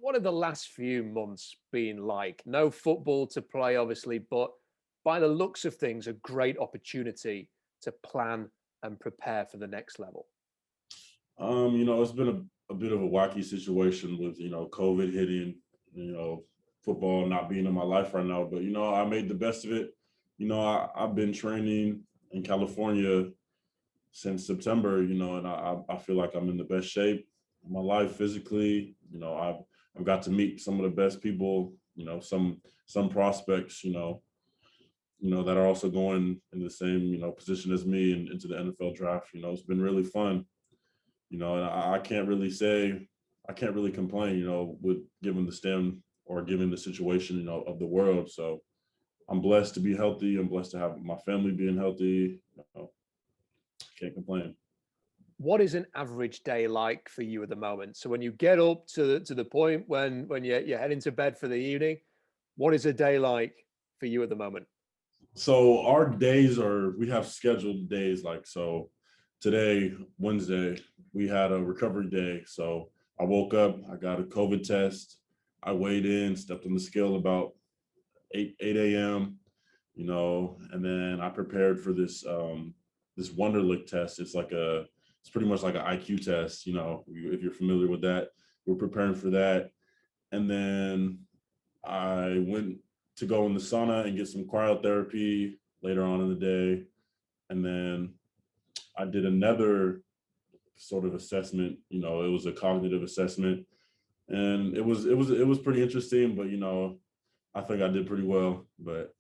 what have the last few months been like? No football to play, obviously, but by the looks of things, a great opportunity to plan and prepare for the next level. It's been a bit of a wacky situation with, COVID hitting, football not being in my life right now. But, I made the best of it. I've been training in California since September, and I feel like I'm in the best shape of my life physically. I've got to meet some of the best people, some prospects, that are also going in the same, position as me and into the NFL draft. It's been really fun, and I can't really say, I can't really complain, with given the stem or given the situation, of the world. So I'm blessed to be healthy. I'm blessed to have my family being healthy. Can't complain. What is an average day like for you at the moment? So when you get up to the point when you're heading to bed for the evening, what is a day like for you at the moment? So our days we have scheduled days, like, so today, Wednesday, we had a recovery day. So I woke up, I got a COVID test. I weighed in, stepped on the scale about 8 a.m., and then I prepared for this Wonderlic test. It's pretty much like an IQ test, if you're familiar with that. We're preparing for that. And then I went to go in the sauna and get some cryotherapy later on in the day. And then I did another sort of assessment. It was a cognitive assessment, and it was pretty interesting. But I think I did pretty well. But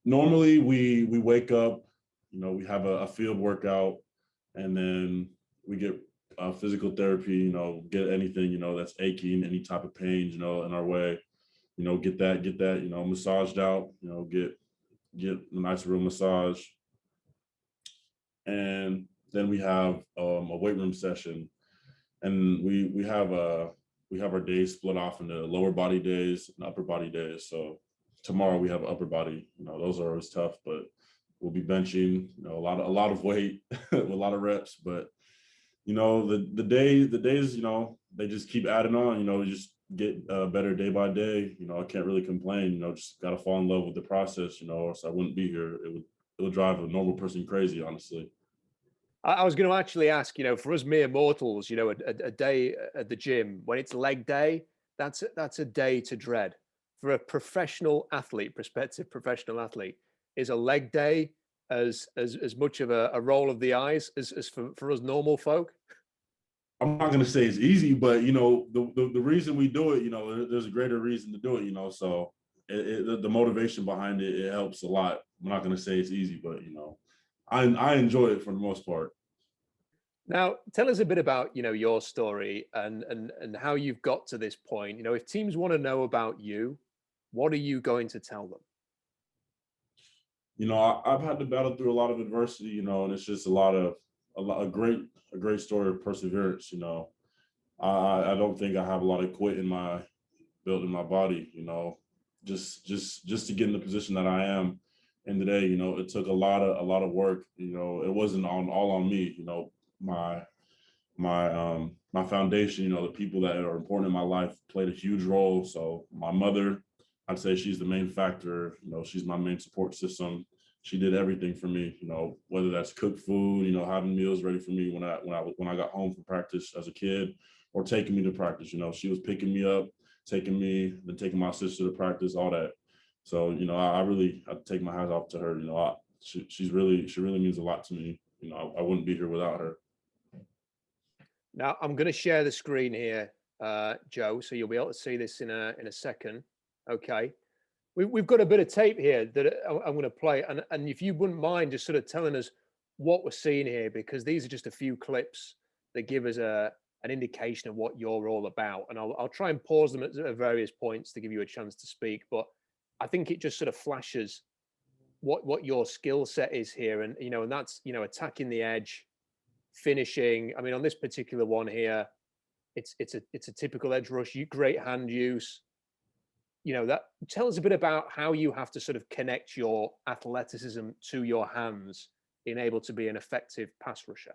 normally we wake up, we have a field workout, and then we get physical therapy. Get anything that's aching, any type of pain, in our way. Get that massaged out. Get a nice real massage, and then we have a weight room session, and we have our days split off into lower body days and upper body days. So tomorrow we have upper body. Those are always tough, but we'll be benching a lot of weight with a lot of reps. But the days they just keep adding on. We just get better day by day. I can't really complain. Just got to fall in love with the process. Or else I wouldn't be here. It would drive a normal person crazy, honestly. I was going to actually ask, for us mere mortals, a day at the gym when it's leg day, that's a day to dread. For a professional athlete, prospective professional athlete, is a leg day as much of a roll of the eyes as for us normal folk? I'm not going to say it's easy, but the reason we do it, there's a greater reason to do it. So the motivation behind it helps a lot. I'm not going to say it's easy, but I enjoy it for the most part. Now, tell us a bit about, your story and how you've got to this point. If teams want to know about you, what are you going to tell them? I've had to battle through a lot of adversity, and it's just a great story of perseverance. I don't think I have a lot of quit built in my body. Just to get in the position that I am in today. It took a lot of work. It wasn't all on me. My foundation. The people that are important in my life played a huge role. So my mother, I'd say she's the main factor. She's my main support system. She did everything for me. Whether that's cook food, having meals ready for me when I got home from practice as a kid, or taking me to practice. She was picking me up, taking me, then taking my sister to practice, all that. So I take my hat off to her. She really means a lot to me. I wouldn't be here without her. Now, I'm going to share the screen here, Joe, so you'll be able to see this in a second. Okay. We've got a bit of tape here that I'm going to play. And if you wouldn't mind just sort of telling us what we're seeing here, because these are just a few clips that give us an indication of what you're all about. And I'll try and pause them at various points to give you a chance to speak. But I think it just sort of flashes what your skill set is here. And, and that's, attacking the edge, finishing. I mean, on this particular one here, it's a typical edge rush, great hand use. That tell us a bit about how you have to sort of connect your athleticism to your hands, being able to be an effective pass rusher.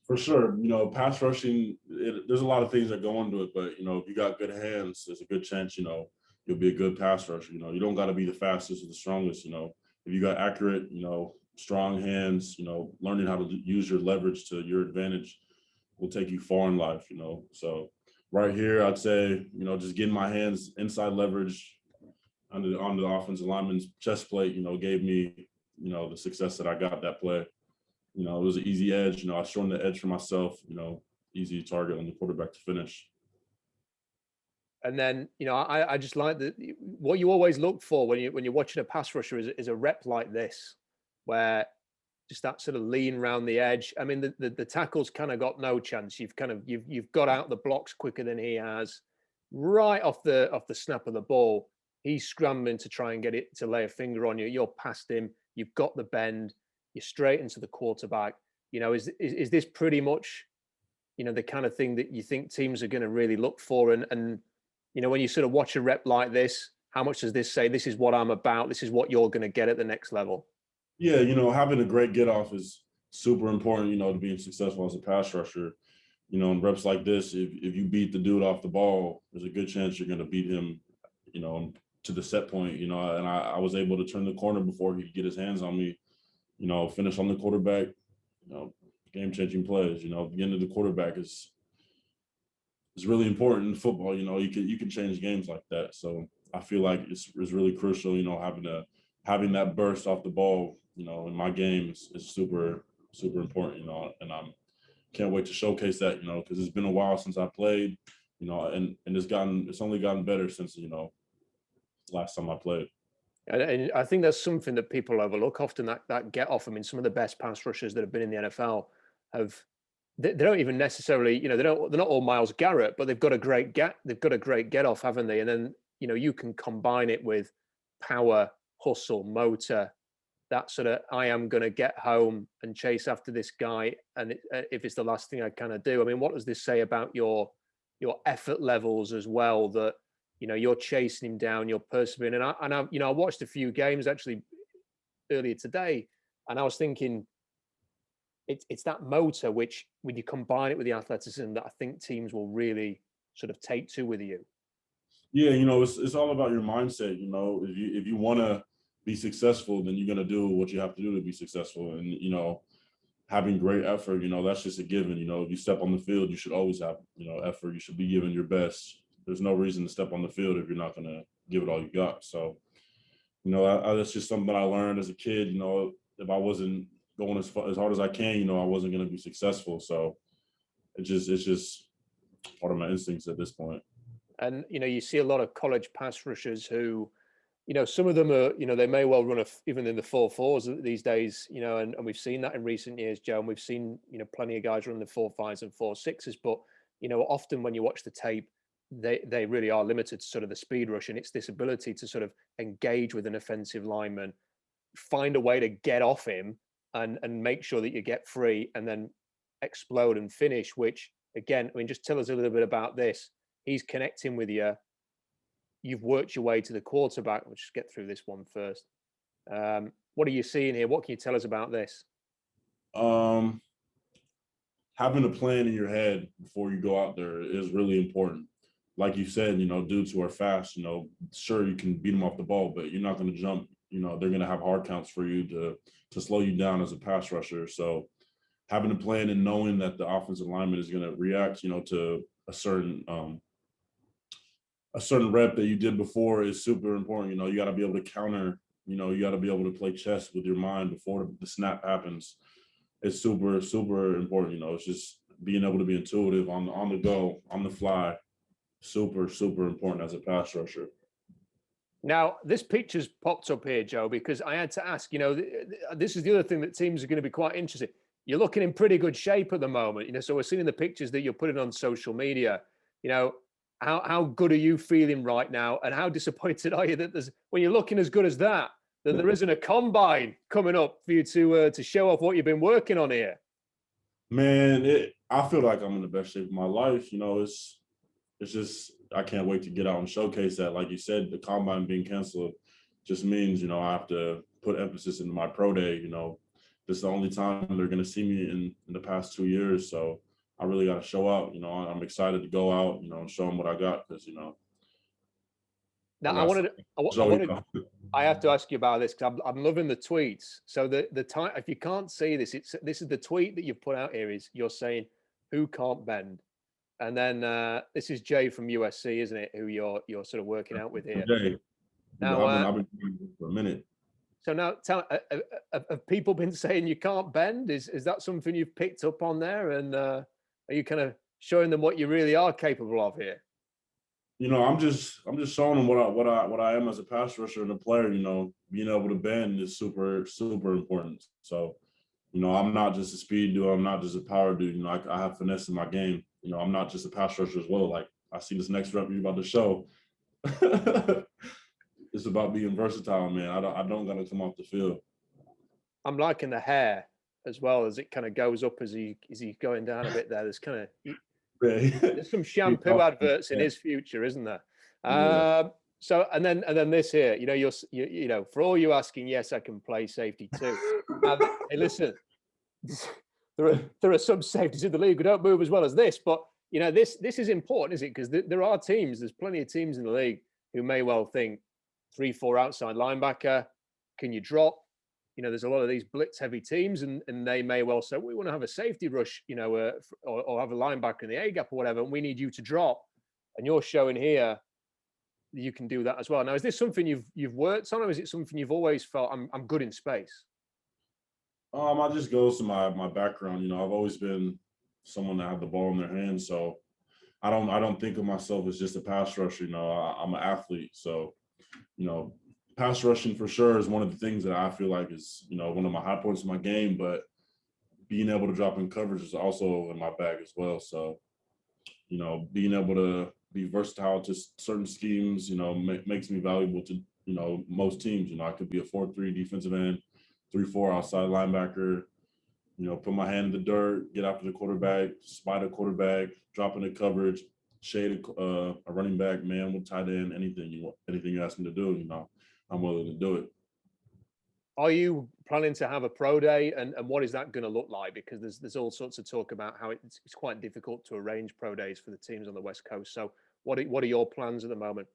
For sure. Pass rushing, there's a lot of things that go into it, but, if you got good hands, there's a good chance, you'll be a good pass rusher. You don't got to be the fastest or the strongest. If you got accurate, strong hands, learning how to use your leverage to your advantage will take you far in life, So right here, I'd say, just getting my hands inside leverage on the offensive lineman's chest plate, gave me, the success that I got that play. It was an easy edge. I shortened the edge for myself, easy target on the quarterback to finish. And then, I just like what you always look for when you're watching a pass rusher is a rep like this, where just that sort of lean around the edge. I mean, the tackle's kind of got no chance. You've got out the blocks quicker than he has. Right off the snap of the ball, he's scrambling to try and get it to lay a finger on you. You're past him. You've got the bend. You're straight into the quarterback. Is this pretty much, the kind of thing that you think teams are going to really look for? And when you sort of watch a rep like this, how much does this say, this is what I'm about, this is what you're going to get at the next level? Yeah, having a great get off is super important, to being successful as a pass rusher. In reps like this, if you beat the dude off the ball, there's a good chance you're going to beat him, to the set point, and I was able to turn the corner before he could get his hands on me, finish on the quarterback, game-changing plays. The end of the quarterback is really important in football. You can change games like that. So I feel like it's really crucial, having that burst off the ball, in my game is super, super important, and I'm can't wait to showcase that, because it's been a while since I played, and it's only gotten better since, last time I played. And I think that's something that people overlook often, that get off. I mean, some of the best pass rushers that have been in the NFL they don't even necessarily, they're not all Myles Garrett, but they've got a great get off, haven't they? And then, you can combine it with power, hustle, motor, that sort of, I am going to get home and chase after this guy. And if it's the last thing I kind of do, I mean, what does this say about your effort levels as well, that, you're chasing him down, you're persevering. And I watched a few games actually earlier today, and I was thinking, it's that motor, which when you combine it with the athleticism, that I think teams will really sort of take to with you. Yeah, it's all about your mindset. If you want to be successful, then you're going to do what you have to do to be successful. And, having great effort, that's just a given. If you step on the field, you should always have, effort. You should be giving your best. There's no reason to step on the field if you're not going to give it all you got. So, that's just something that I learned as a kid. If I wasn't going as hard as I can, I wasn't going to be successful. So it's just part of my instincts at this point. And, you see a lot of college pass rushers who, some of them are, they may well run even in the 4.4s these days, and we've seen that in recent years, Joe, and we've seen, plenty of guys run the 4.5s and 4.6s, but, often when you watch the tape, they really are limited to sort of the speed rush. And it's this ability to sort of engage with an offensive lineman, find a way to get off him and make sure that you get free and then explode and finish, which again, I mean, just tell us a little bit about this. He's connecting with you. You've worked your way to the quarterback. Let's just get through this one first. What are you seeing here? What can you tell us about this? Having a plan in your head before you go out there is really important. Like you said, dudes who are fast, sure, you can beat them off the ball, but you're not going to jump. They're going to have hard counts for you to slow you down as a pass rusher. So having a plan and knowing that the offensive lineman is going to react, to a certain rep that you did before is super important. You got to be able to counter, you got to be able to play chess with your mind before the snap happens. It's super, super important. It's just being able to be intuitive on the go, on the fly. Super, super important as a pass rusher. Now, this picture's popped up here, Joe, because I had to ask, this is the other thing that teams are going to be quite interested. You're looking in pretty good shape at the moment, so we're seeing the pictures that you're putting on social media. How good are you feeling right now? And how disappointed are you that when you're looking as good as that there isn't a combine coming up for you to show off what you've been working on here? Man, I feel like I'm in the best shape of my life. It's just, I can't wait to get out and showcase that. Like you said, the combine being canceled just means, I have to put emphasis into my pro day, this is the only time they're going to see me in the past 2 years. So I really got to show out. You know, I'm excited to go out, you know, and show them what I got because, you know, Now I I got wanted, I Joey. wanted, I have to ask you about this because I'm loving the tweets. So the time, if you can't see this, this is the tweet that you've put out here. Is you're saying who can't bend, and then this is Jay from USC, isn't it? Who you're sort of working out with here. Jay, Now, I've been doing this for a minute. so now, have people been saying you can't bend? Is that something you've picked up on there? And are you kind of showing them what you really are capable of here? You know, I'm just showing them what I am as a pass rusher and a player. You know, being able to bend is super important. So, you know, I'm not just a speed dude. I'm not just a power dude. You know, I have finesse in my game. You know, I'm not just a pass rusher as well. Like I see this next rep you're about to show. It's about being versatile, man. I don't gotta come off the field. I'm liking the hair as well as it kind of goes up as he's going down a bit there. There's kind of there's some shampoo adverts in his future, isn't there? Yeah. So and then this here, you know, you know, for all you asking, yes, I can play safety too. Hey, listen, there are some safeties in the league who don't move as well as this, but you know, this is important, is it? Because there are teams, there's plenty of teams in the league who may well think 3-4 outside linebacker, can you drop? You know, there's a lot of these blitz heavy teams, and they may well say, we want to have a safety rush, you know, or have a linebacker in the A gap or whatever, and we need you to drop. And you're showing here you can do that as well. Now, is this something you've worked on, or is it something you've always felt I'm good in space? I just goes to my background. You know, I've always been someone that had the ball in their hands, so I don't think of myself as just a pass rusher. You know, I'm an athlete, so you know, pass rushing for sure is one of the things that I feel like is, you know, one of my high points in my game, but being able to drop in coverage is also in my bag as well. So, you know, being able to be versatile to certain schemes, you know, makes me valuable to, you know, most teams. You know, I could be a 4-3 defensive end, 3-4 outside linebacker, you know, put my hand in the dirt, get after the quarterback, spy the quarterback, drop into coverage, shade a running back, man with tight end, anything you want, anything you ask me to do, you know, I'm willing to do it. Are you planning to have a pro day, and what is that going to look like? Because there's all sorts of talk about how it's quite difficult to arrange pro days for the teams on the West Coast. So what are your plans at the moment?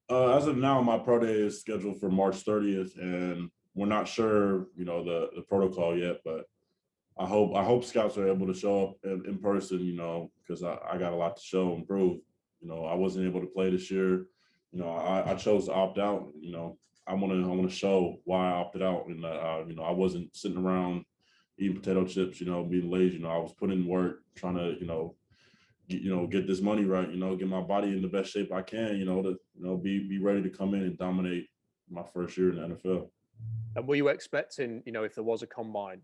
As of now, my pro day is scheduled for March 30th, and we're not sure, you know, the protocol yet, but I hope scouts are able to show up in person, you know, because I got a lot to show and prove. You know, I wasn't able to play this year. You know, I chose to opt out. You know, I want to show why I opted out, and you know, I wasn't sitting around eating potato chips, you know, being lazy. You know, I was putting in work, trying to, get this money right. You know, get my body in the best shape I can. You know, to be ready to come in and dominate my first year in the NFL. And were you expecting, you know, if there was a combine,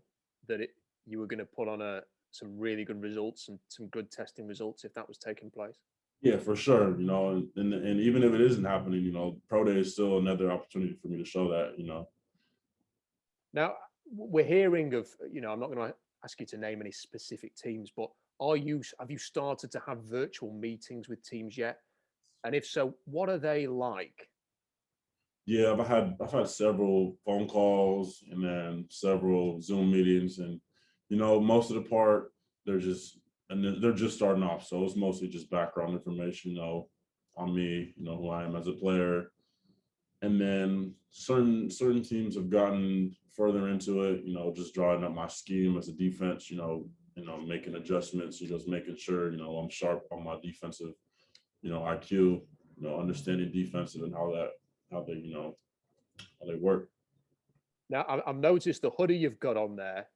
that you were going to put on some really good results and some good testing results if that was taking place? Yeah, for sure. You know, and even if it isn't happening, you know, pro day is still another opportunity for me to show that. You know. Now, we're hearing of, you know, I'm not going to ask you to name any specific teams, but have you started to have virtual meetings with teams yet? And if so, what are they like? Yeah, I've had several phone calls and then several Zoom meetings, and you know, most of the part they're just starting off, so it's mostly just background information, you know, on me, you know, who I am as a player, and then certain teams have gotten further into it, you know, just drawing up my scheme as a defense, making adjustments, just making sure, you know, I'm sharp on my defensive, you know, IQ, you know, understanding defensive and how they, you know, how they work. Now, I've noticed the hoodie you've got on there,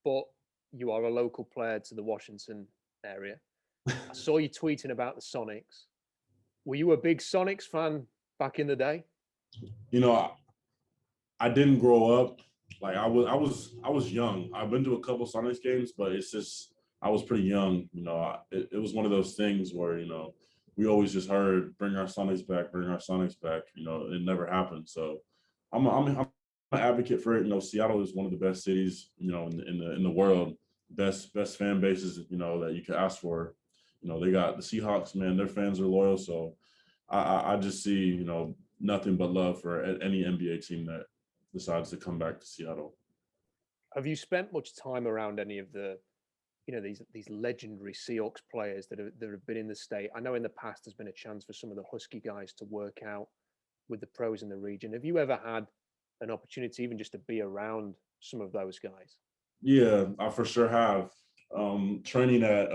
but you are a local player to the Washington area. I saw you tweeting about the Sonics. Were you a big Sonics fan back in the day? You know, I didn't grow up like I was young. I've been to a couple Sonics games, but it's just I was pretty young. You know, it was one of those things where, you know, we always just heard bring our Sonics back, bring our Sonics back. You know, it never happened. So I'm an advocate for it. You know, Seattle is one of the best cities, you know, in the world. Best fan bases, you know, that you could ask for. You know, they got the Seahawks, man. Their fans are loyal. So I just see, you know, nothing but love for any NBA team that decides to come back to Seattle. Have you spent much time around any of the, these legendary Seahawks players that have been in the state? I know in the past there's been a chance for some of the Husky guys to work out with the pros in the region. Have you ever had an opportunity even just to be around some of those guys? Yeah, I for sure have. Training at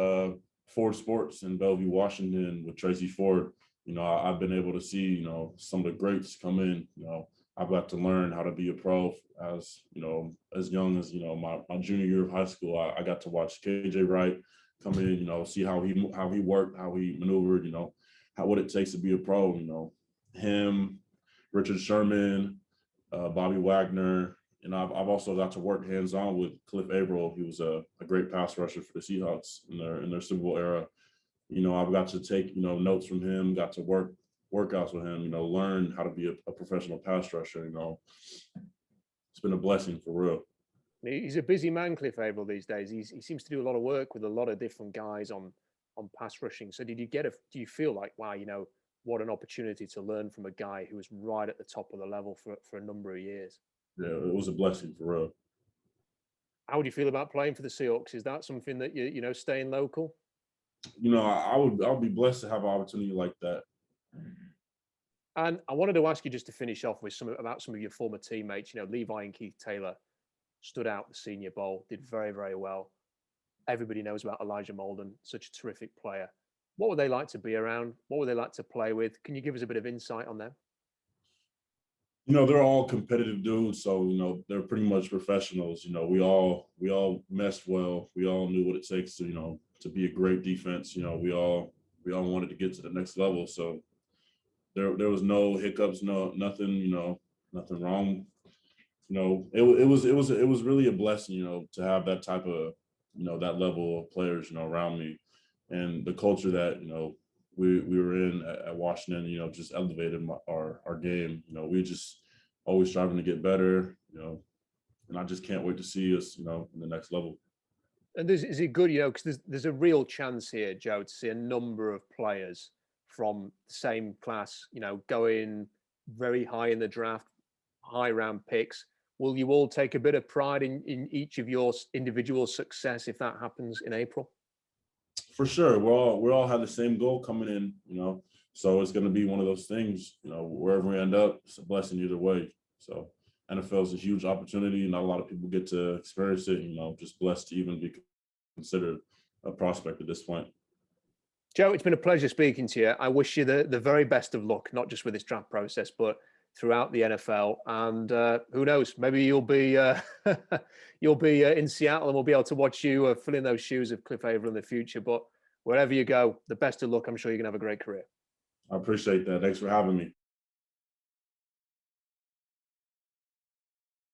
Ford Sports in Bellevue, Washington with Tracy Ford, I've been able to see, some of the greats come in. I've got to learn how to be a pro as young as, my junior year of high school. I got to watch KJ Wright come in, see how he worked, how he maneuvered, what it takes to be a pro, him, Richard Sherman, Bobby Wagner. And I've also got to work hands-on with Cliff Averill. He was a great pass rusher for the Seahawks in their Super Bowl era. I've got to take, notes from him, got to workouts with him, learn how to be a professional pass rusher. It's been a blessing for real. He's a busy man, Cliff Averill, these days. He seems to do a lot of work with a lot of different guys on pass rushing. So do you feel like, wow, what an opportunity to learn from a guy who was right at the top of the level for a number of years? Yeah, it was a blessing for real. How do you feel about playing for the Seahawks? Is that something that staying local? I'll be blessed to have an opportunity like that. And I wanted to ask you just to finish off with about some of your former teammates. Levi and Keith Taylor stood out the Senior Bowl, did very, very well. Everybody knows about Elijah Molden, such a terrific player. What were they like to be around? What were they like to play with? Can you give us a bit of insight on them? They're all competitive dudes, so they're pretty much professionals. We all meshed well. We all knew what it takes to be a great defense. We all wanted to get to the next level. So there was no hiccups, nothing, nothing wrong. It was really a blessing, to have that type of, that level of players, around me, and the culture that we were in at Washington, just elevated our game. We just always striving to get better, and I just can't wait to see us, in the next level. And is it good, because there's a real chance here, Joe, to see a number of players from the same class, going very high in the draft, high round picks. Will you all take a bit of pride in each of your individual success if that happens in April? For sure. We all have the same goal coming in, so it's going to be one of those things, wherever we end up, it's a blessing either way. So NFL is a huge opportunity. Not a lot of people get to experience it, just blessed to even be considered a prospect at this point. Joe, it's been a pleasure speaking to you. I wish you the very best of luck, not just with this draft process, but throughout the NFL. And who knows, maybe you'll be in Seattle and we'll be able to watch you fill in those shoes of Cliff Averill in the future. But wherever you go, the best of luck. I'm sure you're going to have a great career. I appreciate that. Thanks for having me.